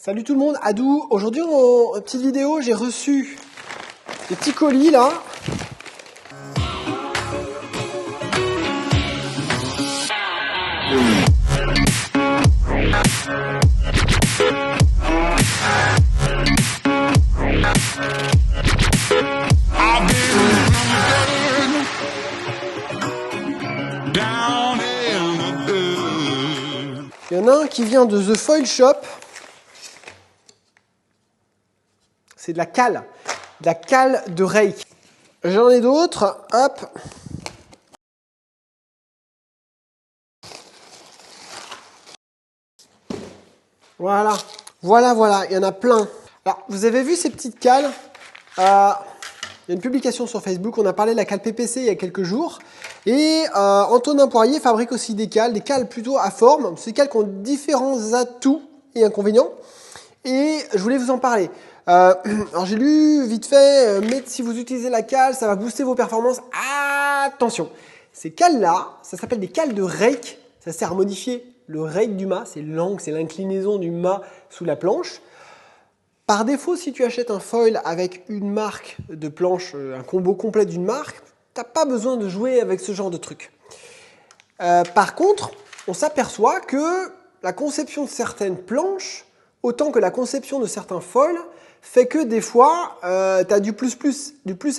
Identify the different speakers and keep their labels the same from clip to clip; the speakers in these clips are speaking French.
Speaker 1: Salut tout le monde, Adou. Aujourd'hui, en petite vidéo, j'ai reçu des petits colis là. Il y en a un qui vient de The Foil Shop. C'est de la cale de rake. J'en ai d'autres, hop. Voilà, il y en a plein. Alors, vous avez vu ces petites cales il y a une publication sur Facebook, on a parlé de la cale PPC il y a quelques jours. Et Antonin Poirier fabrique aussi des cales plutôt à forme. Ces cales qui ont différents atouts et inconvénients. Et je voulais vous en parler. Alors j'ai lu vite fait, mais si vous utilisez la cale, ça va booster vos performances. Attention, ces cales-là, ça s'appelle des cales de rake. Ça sert à modifier le rake du mât, c'est l'angle, c'est l'inclinaison du mât sous la planche. Par défaut, si tu achètes un foil avec une marque de planche, un combo complet d'une marque, tu n'as pas besoin de jouer avec ce genre de truc. Par contre, on s'aperçoit que la conception de certaines planches, autant que la conception de certains foils, fait que des fois, tu as du plus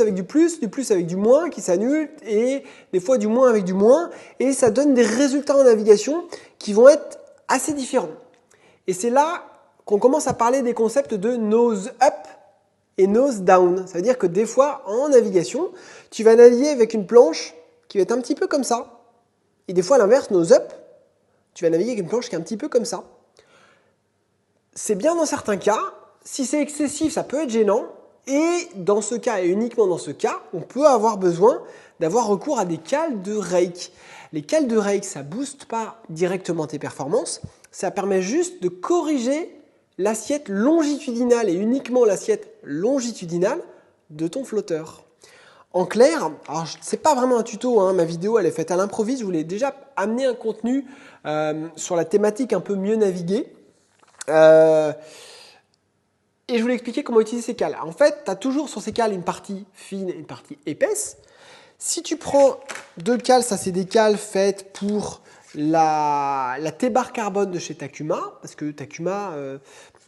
Speaker 1: avec du plus avec du moins qui s'annule, et des fois du moins avec du moins, et ça donne des résultats en navigation qui vont être assez différents. Et c'est là qu'on commence à parler des concepts de nose up et nose down. Ça veut dire que des fois, en navigation, tu vas naviguer avec une planche qui va être un petit peu comme ça. Et des fois, à l'inverse, nose up, tu vas naviguer avec une planche qui est un petit peu comme ça. C'est bien dans certains cas. Si c'est excessif, ça peut être gênant. Et dans ce cas, et uniquement dans ce cas, on peut avoir besoin d'avoir recours à des cales de rake. Les cales de rake, ça ne booste pas directement tes performances. Ça permet juste de corriger l'assiette longitudinale et uniquement l'assiette longitudinale de ton flotteur. En clair, alors c'est pas vraiment un tuto, hein, ma vidéo elle est faite à l'improviste, je voulais déjà amener un contenu sur la thématique un peu mieux naviguer. Et je voulais expliquer comment utiliser ces cales. En fait, tu as toujours sur ces cales une partie fine et une partie épaisse. Si tu prends deux cales, ça c'est des cales faites pour la T-bar carbone de chez Takuma, parce que Takuma,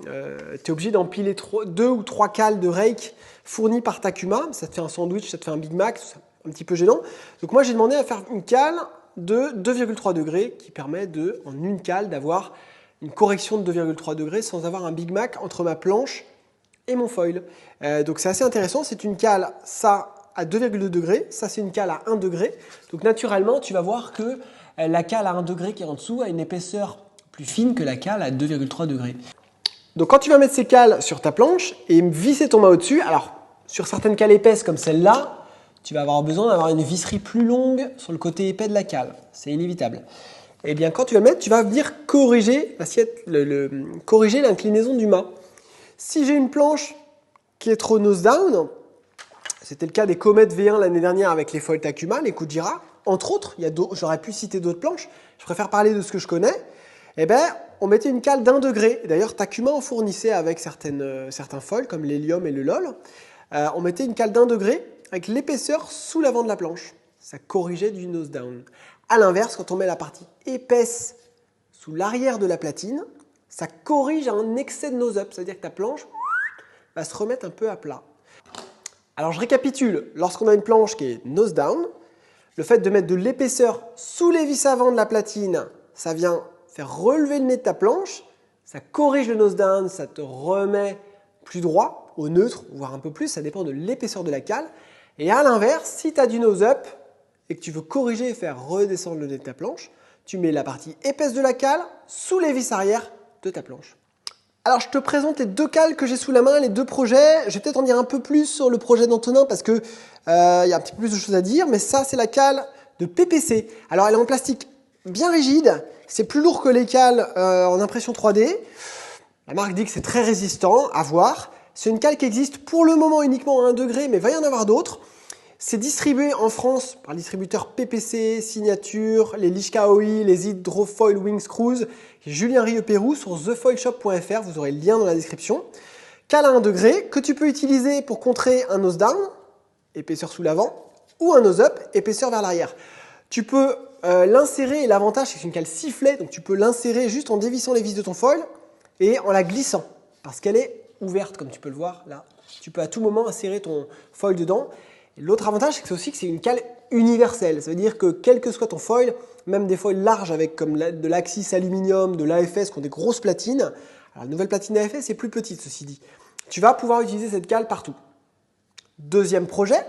Speaker 1: tu es obligé d'empiler 2 ou 3 cales de rake fournies par Takuma. Ça te fait un sandwich, ça te fait un Big Mac, c'est un petit peu gênant. Donc moi j'ai demandé à faire une cale de 2,3 degrés qui permet en une cale d'avoir une correction de 2,3 degrés sans avoir un Big Mac entre ma planche et mon foil. Donc c'est assez intéressant, c'est une cale, ça à 2,2 degrés, ça c'est une cale à 1 degré. Donc naturellement, tu vas voir que la cale à 1 degré qui est en dessous a une épaisseur plus fine que la cale à 2,3 degrés. Donc quand tu vas mettre ces cales sur ta planche et visser ton mât au-dessus, alors sur certaines cales épaisses comme celle-là, tu vas avoir besoin d'avoir une visserie plus longue sur le côté épais de la cale. C'est inévitable. Et bien quand tu vas mettre, tu vas venir corriger l'assiette, corriger l'inclinaison du mât. Si j'ai une planche qui est trop nose down, c'était le cas des Comet V1 l'année dernière avec les foils Takuma, les Kujira. Entre autres, j'aurais pu citer d'autres planches. Je préfère parler de ce que je connais. Eh bien, on mettait une cale d'1 degré. D'ailleurs, Takuma en fournissait avec certains foils comme l'hélium et le LOL. On mettait une cale d'1 degré avec l'épaisseur sous l'avant de la planche. Ça corrigeait du nose down. A l'inverse, quand on met la partie épaisse sous l'arrière de la platine, ça corrige un excès de nose up. C'est-à-dire que ta planche va se remettre un peu à plat. Alors je récapitule, lorsqu'on a une planche qui est nose down, le fait de mettre de l'épaisseur sous les vis avant de la platine, ça vient faire relever le nez de ta planche, ça corrige le nose down, ça te remet plus droit, au neutre, voire un peu plus, ça dépend de l'épaisseur de la cale. Et à l'inverse, si tu as du nose up et que tu veux corriger et faire redescendre le nez de ta planche, tu mets la partie épaisse de la cale sous les vis arrière de ta planche. Alors, je te présente les deux cales que j'ai sous la main, les deux projets. Je vais peut-être en dire un peu plus sur le projet d'Antonin parce que y a un petit peu plus de choses à dire. Mais ça, c'est la cale de PPC. Alors, elle est en plastique bien rigide. C'est plus lourd que les cales en impression 3D. La marque dit que c'est très résistant, à voir. C'est une cale qui existe pour le moment uniquement à 1 degré, mais il va y en avoir d'autres. C'est distribué en France par le distributeur PPC, Signature, les Lichka OI, les Hydrofoil Wing Screws, Julien Rieux-Pérou sur thefoilshop.fr, vous aurez le lien dans la description. Cale à 1 degré que tu peux utiliser pour contrer un nose down, épaisseur sous l'avant, ou un nose up, épaisseur vers l'arrière. Tu peux l'insérer, et l'avantage c'est que c'est une cale sifflet, donc tu peux l'insérer juste en dévissant les vis de ton foil et en la glissant, parce qu'elle est ouverte comme tu peux le voir là. Tu peux à tout moment insérer ton foil dedans. L'autre avantage, c'est c'est une cale universelle. Ça veut dire que quel que soit ton foil, même des foils larges avec comme de l'Axis aluminium, de l'AFS qui ont des grosses platines. Alors, la nouvelle platine AFS est plus petite, ceci dit. Tu vas pouvoir utiliser cette cale partout. Deuxième projet.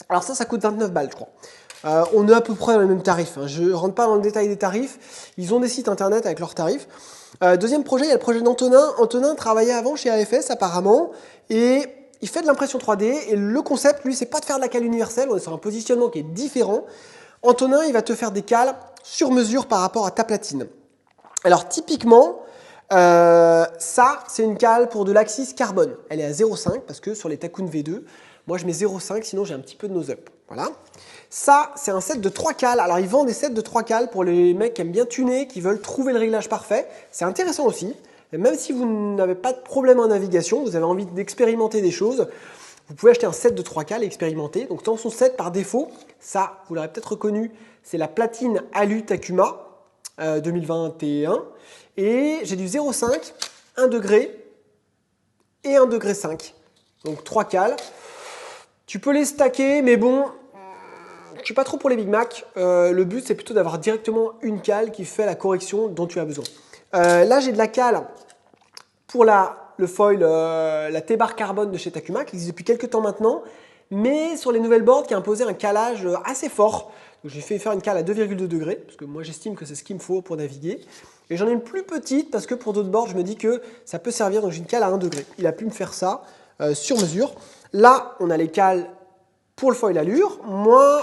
Speaker 1: Alors ça coûte 29 balles, je crois. On est à peu près dans les mêmes tarifs. Hein. Je ne rentre pas dans le détail des tarifs. Ils ont des sites internet avec leurs tarifs. Deuxième projet, il y a le projet d'Antonin. Antonin travaillait avant chez AFS apparemment. Et il fait de l'impression 3D et le concept, lui, c'est pas de faire de la cale universelle, on est sur un positionnement qui est différent. Antonin, il va te faire des cales sur mesure par rapport à ta platine. Alors typiquement, ça, c'est une cale pour de l'Axis carbone. Elle est à 0,5 parce que sur les Takun V2, moi je mets 0,5, sinon j'ai un petit peu de nose-up. Voilà. Ça, c'est un set de 3 cales. Alors ils vendent des sets de 3 cales pour les mecs qui aiment bien tuner, qui veulent trouver le réglage parfait. C'est intéressant aussi. Et même si vous n'avez pas de problème en navigation, vous avez envie d'expérimenter des choses, vous pouvez acheter un set de 3 cales et expérimenter. Donc dans son set par défaut, ça, vous l'aurez peut-être reconnu, c'est la platine Alu Takuma 2021. Et j'ai du 0,5, 1 degré et 1 degré 5. Donc 3 cales. Tu peux les stacker, mais bon, je ne suis pas trop pour les Big Mac. Le but, c'est plutôt d'avoir directement une cale qui fait la correction dont tu as besoin. Là, j'ai de la cale pour le foil, la T-bar carbone de chez Takuma, qui existe depuis quelques temps maintenant, mais sur les nouvelles boards qui a imposé un calage assez fort. J'ai fait faire une cale à 2,2 degrés, parce que moi j'estime que c'est ce qu'il me faut pour naviguer. Et j'en ai une plus petite, parce que pour d'autres boards, je me dis que ça peut servir, donc j'ai une cale à 1 degré. Il a pu me faire ça sur mesure. Là, on a les cales pour le foil allure. Moi,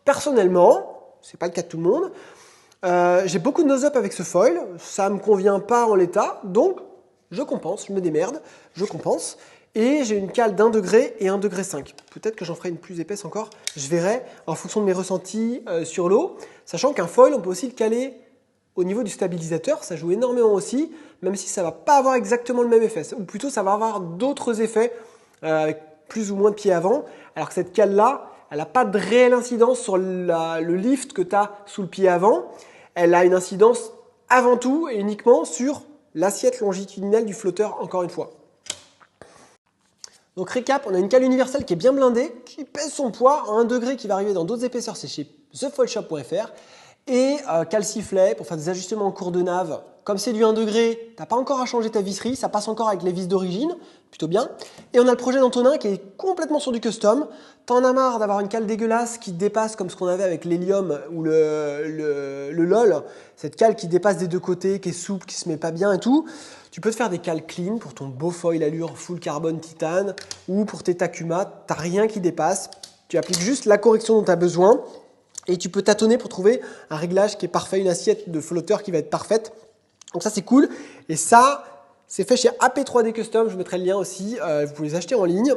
Speaker 1: personnellement, c'est pas le cas de tout le monde, j'ai beaucoup de nose-up avec ce foil, ça ne me convient pas en l'état, donc je compense, je me démerde, je compense. Et j'ai une cale d'1 degré et 1 degré 5. Peut-être que j'en ferai une plus épaisse encore, je verrai en fonction de mes ressentis sur l'eau. Sachant qu'un foil, on peut aussi le caler au niveau du stabilisateur, ça joue énormément aussi, même si ça ne va pas avoir exactement le même effet. Ou plutôt, ça va avoir d'autres effets, avec plus ou moins de pieds avant, alors que cette cale-là, elle n'a pas de réelle incidence sur le lift que tu as sous le pied avant. Elle a une incidence avant tout et uniquement sur l'assiette longitudinale du flotteur, encore une fois. Donc récap, on a une cale universelle qui est bien blindée, qui pèse son poids en 1 degré, qui va arriver dans d'autres épaisseurs, c'est chez thefoilshop.fr. Et cale sifflet pour faire des ajustements en cours de nav. Comme c'est du 1 degré, tu n'as pas encore à changer ta visserie, ça passe encore avec les vis d'origine, plutôt bien. Et on a le projet d'Antonin qui est complètement sur du custom. T'en as marre d'avoir une cale dégueulasse qui dépasse comme ce qu'on avait avec l'hélium ou le LOL, cette cale qui dépasse des deux côtés, qui est souple, qui se met pas bien et tout. Tu peux te faire des cales clean pour ton beau foil allure full carbone titane ou pour tes Takuma, tu n'as rien qui dépasse. Tu appliques juste la correction dont tu as besoin et tu peux tâtonner pour trouver un réglage qui est parfait, une assiette de flotteur qui va être parfaite. Donc ça c'est cool et ça c'est fait chez AP3D Custom, je mettrai le lien aussi, vous pouvez les acheter en ligne.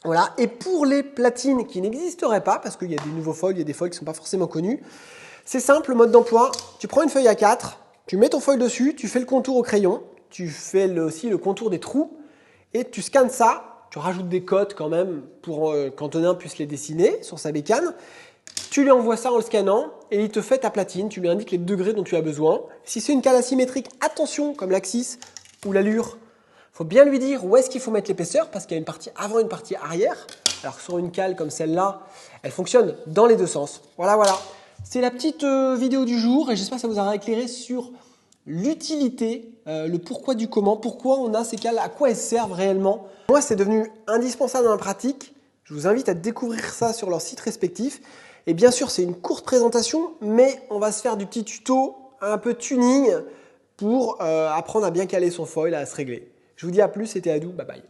Speaker 1: Voilà. Et pour les platines qui n'existeraient pas, parce qu'il y a des nouveaux foils, il y a des foils qui ne sont pas forcément connus, c'est simple, le mode d'emploi, tu prends une feuille A4, tu mets ton foil dessus, tu fais le contour au crayon, tu fais aussi le contour des trous et tu scannes ça, tu rajoutes des cotes quand même pour qu'Antonin puisse les dessiner sur sa bécane. Tu lui envoies ça en le scannant et il te fait ta platine, tu lui indiques les degrés dont tu as besoin. Si c'est une cale asymétrique, attention, comme l'Axis ou l'allure, il faut bien lui dire où est-ce qu'il faut mettre l'épaisseur parce qu'il y a une partie avant et une partie arrière. Alors que sur une cale comme celle-là, elle fonctionne dans les deux sens. Voilà, voilà. C'est la petite vidéo du jour et j'espère que ça vous aura éclairé sur l'utilité, le pourquoi du comment, pourquoi on a ces cales, à quoi elles servent réellement. Moi, c'est devenu indispensable dans la pratique. Je vous invite à découvrir ça sur leur site respectif. Et bien sûr, c'est une courte présentation, mais on va se faire du petit tuto, un peu tuning pour apprendre à bien caler son foil, à se régler. Je vous dis à plus, c'était Adou, bye bye.